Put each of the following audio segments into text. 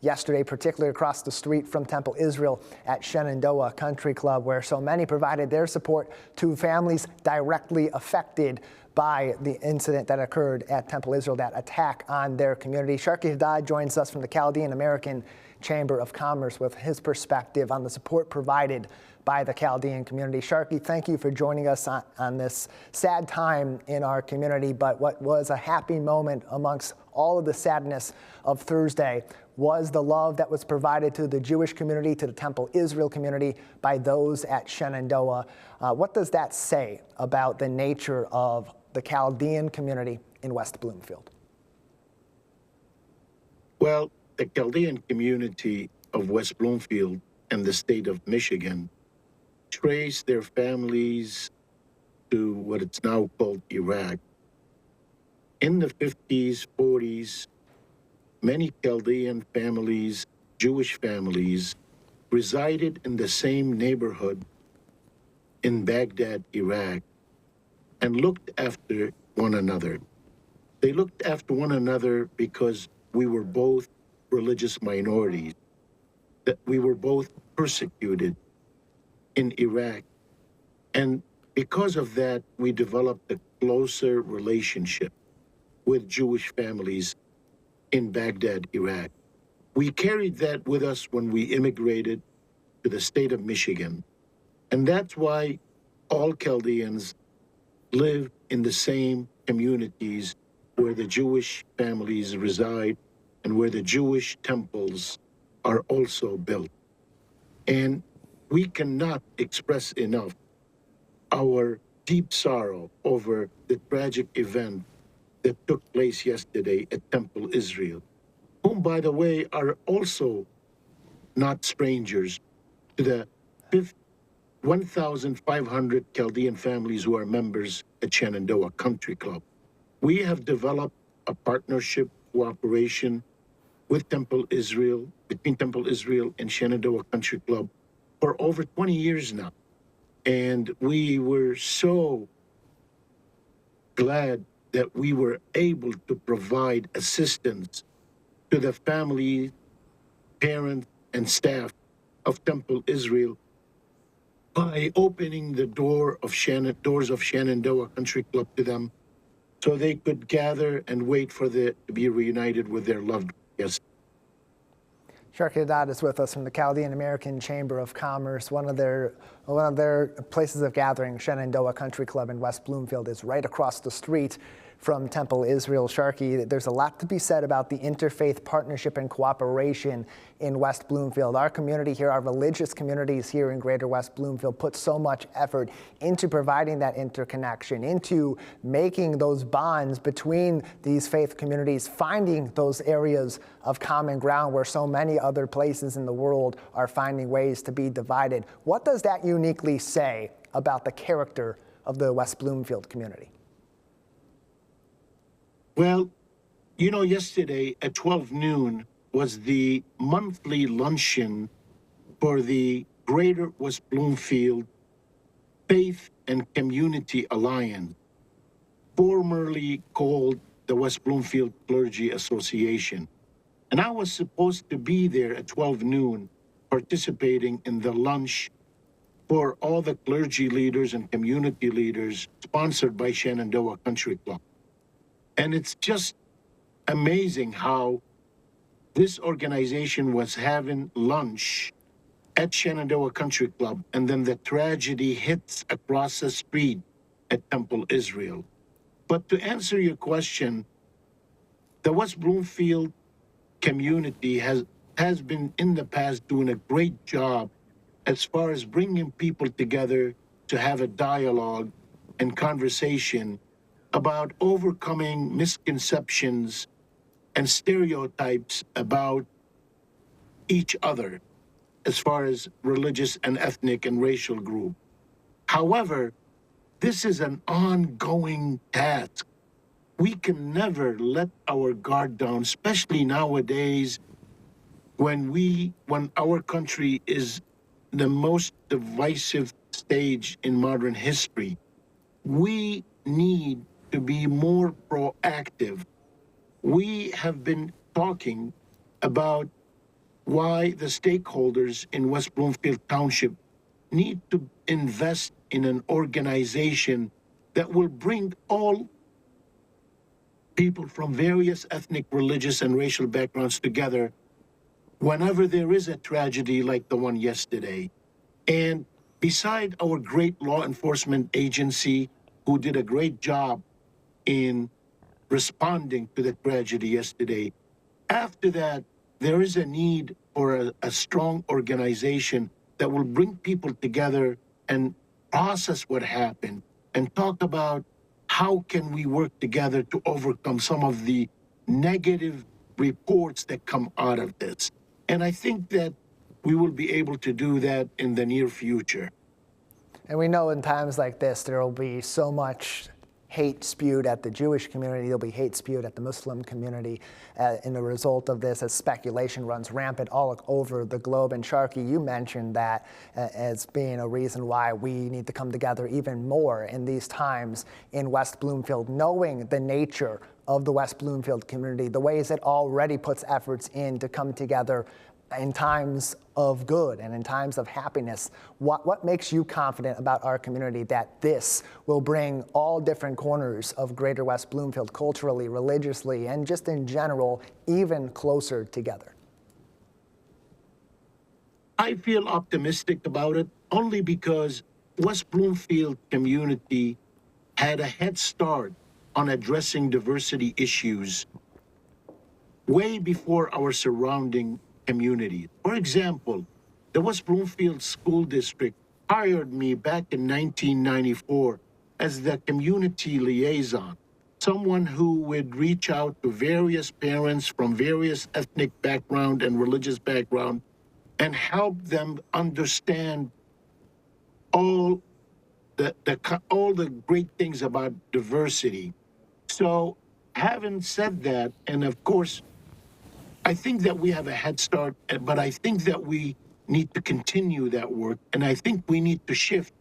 yesterday, particularly across the street from Temple Israel at Shenandoah Country Club, where so many provided their support to families directly affected by the incident that occurred at Temple Israel, that attack on their community. Sharkey Haddad joins us from the Chaldean American Chamber of Commerce with his perspective on the support provided by the Chaldean community. Sharkey, thank you for joining us on this sad time in our community, but what was a happy moment amongst all of the sadness of Thursday was the love that was provided to the Jewish community, to the Temple Israel community by those at Shenandoah. What does that say about the nature of the Chaldean community in West Bloomfield? Well, the Chaldean community of West Bloomfield and the state of Michigan trace their families to what it's now called Iraq. In the 50s, 40s, many Chaldean families, Jewish families, resided in the same neighborhood in Baghdad, Iraq, and looked after one another. They looked after one another because we were both religious minorities, that we were both persecuted in Iraq. And because of that, we developed a closer relationship with Jewish families in Baghdad, Iraq. We carried that with us when we immigrated to the state of Michigan. And that's why all Chaldeans live in the same communities where the Jewish families reside and where the Jewish temples are also built. And we cannot express enough our deep sorrow over the tragic event that took place yesterday at Temple Israel, whom, by the way, are also not strangers to the 1,500 Chaldean families who are members at Shenandoah Country Club. We have developed a partnership, cooperation with Temple Israel, between Temple Israel and Shenandoah Country Club for over 20 years now. And we were so glad that we were able to provide assistance to the family, parents, and staff of Temple Israel by opening the doors of Shenandoah Country Club to them so they could gather and wait for to be reunited with their loved ones. Yes. Sharkey Haddad is with us from the Chaldean American Chamber of Commerce. One of their places of gathering, Shenandoah Country Club in West Bloomfield, is right across the street from Temple Israel. Sharkey, there's a lot to be said about the interfaith partnership and cooperation in West Bloomfield. Our community here, our religious communities here in Greater West Bloomfield, put so much effort into providing that interconnection, into making those bonds between these faith communities, finding those areas of common ground where so many other places in the world are finding ways to be divided. What does that uniquely say about the character of the West Bloomfield community? Well, you know, yesterday at 12 noon was the monthly luncheon for the Greater West Bloomfield Faith and Community Alliance, formerly called the West Bloomfield Clergy Association. And I was supposed to be there at 12 noon participating in the lunch for all the clergy leaders and community leaders sponsored by Shenandoah Country Club. And it's just amazing how this organization was having lunch at Shenandoah Country Club, and then the tragedy hits across the street at Temple Israel. But to answer your question, the West Bloomfield community has been in the past doing a great job as far as bringing people together to have a dialogue and conversation about overcoming misconceptions and stereotypes about each other as far as religious and ethnic and racial group. However, this is an ongoing task. We can never let our guard down, especially nowadays when our country is the most divisive stage in modern history. We need to be more proactive. We have been talking about why the stakeholders in West Bloomfield Township need to invest in an organization that will bring all people from various ethnic, religious, and racial backgrounds together whenever there is a tragedy like the one yesterday. And beside our great law enforcement agency, who did a great job in responding to the tragedy yesterday, after that, there is a need for a strong organization that will bring people together and process what happened and talk about how can we work together to overcome some of the negative reports that come out of this. And I think that we will be able to do that in the near future. And we know in times like this, there will be so much hate spewed at the Jewish community, there'll be hate spewed at the Muslim community in the result of this, as speculation runs rampant all over the globe. And Sharkey, you mentioned that as being a reason why we need to come together even more in these times in West Bloomfield, knowing the nature of the West Bloomfield community, the ways it already puts efforts in to come together in times of good and in times of happiness. What makes you confident about our community that this will bring all different corners of greater West Bloomfield culturally, religiously, and just in general, even closer together? I feel optimistic about it only because West Bloomfield community had a head start on addressing diversity issues way before our surrounding community. For example, the West Bloomfield School District hired me back in 1994 as the community liaison, someone who would reach out to various parents from various ethnic background and religious background and help them understand all the great things about diversity. So having said that, and of course, I think that we have a head start, but I think that we need to continue that work. And I think we need to shift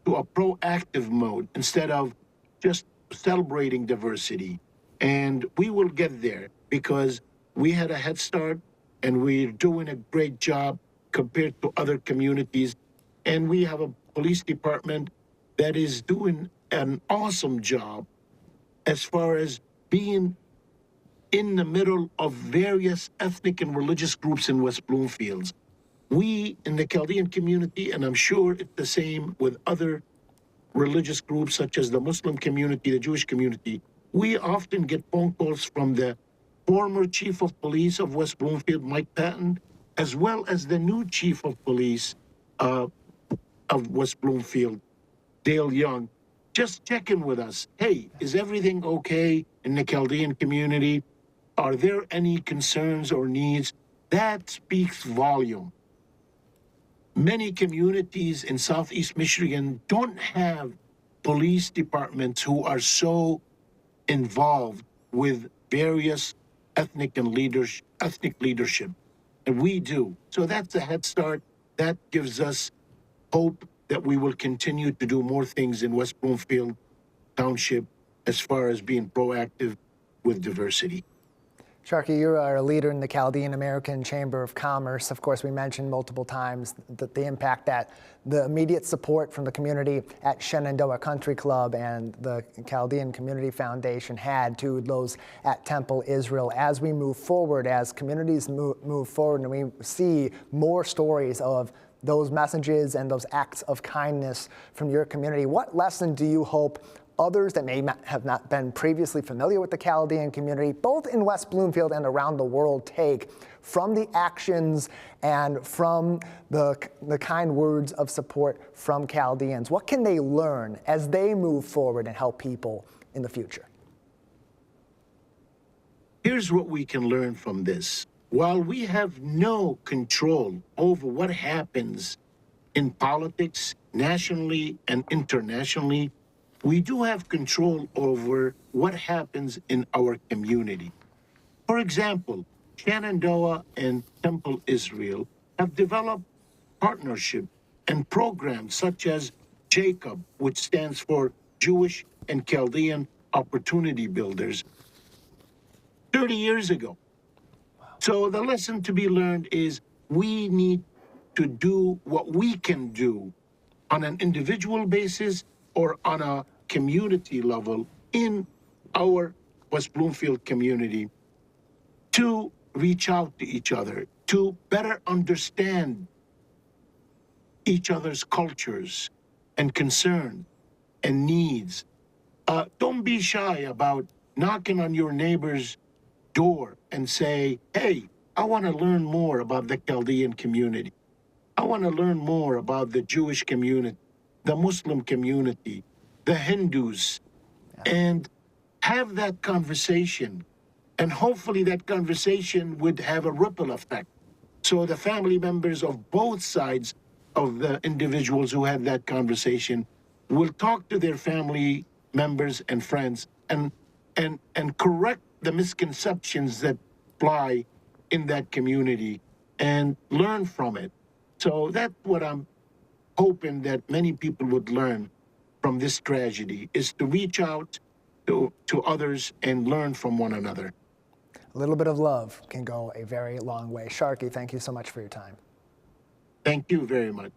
to a proactive mode instead of just celebrating diversity. And we will get there because we had a head start and we're doing a great job compared to other communities. And we have a police department that is doing an awesome job as far as being in the middle of various ethnic and religious groups in West Bloomfield. We in the Chaldean community, and I'm sure it's the same with other religious groups such as the Muslim community, the Jewish community, we often get phone calls from the former chief of police of West Bloomfield, Mike Patton, as well as the new chief of police of West Bloomfield, Dale Young, just checking with us. Hey, is everything okay in the Chaldean community? Are there any concerns or needs? That speaks volume. Many communities in Southeast Michigan don't have police departments who are so involved with various ethnic leadership, and we do. So that's a head start. That gives us hope that we will continue to do more things in West Bloomfield Township as far as being proactive with diversity. Sharkey, you are a leader in the Chaldean American Chamber of Commerce. Of course, we mentioned multiple times that the impact that the immediate support from the community at Shenandoah Country Club and the Chaldean Community Foundation had to those at Temple Israel. As we move forward, as communities move forward, and we see more stories of those messages and those acts of kindness from your community, what lesson do you hope others that may have not been previously familiar with the Chaldean community, both in West Bloomfield and around the world, take from the actions and from the kind words of support from Chaldeans? What can they learn as they move forward and help people in the future? Here's what we can learn from this. While we have no control over what happens in politics, nationally and internationally, we do have control over what happens in our community. For example, Shenandoah and Temple Israel have developed partnership and programs such as JACOB, which stands for Jewish and Chaldean Opportunity Builders, 30 years ago. So the lesson to be learned is we need to do what we can do on an individual basis or on a community level in our West Bloomfield community to reach out to each other, to better understand each other's cultures and concerns and needs. Don't be shy about knocking on your neighbor's door and say, hey, I want to learn more about the Chaldean community. I want to learn more about the Jewish community, the Muslim community, the Hindus, and have that conversation. And hopefully that conversation would have a ripple effect. So the family members of both sides of the individuals who had that conversation will talk to their family members and friends and correct the misconceptions that fly in that community and learn from it. So that's what I'm hoping that many people would learn from this tragedy, is to reach out to others and learn from one another. A little bit of love can go a very long way. Sharkey, thank you so much for your time. Thank you very much.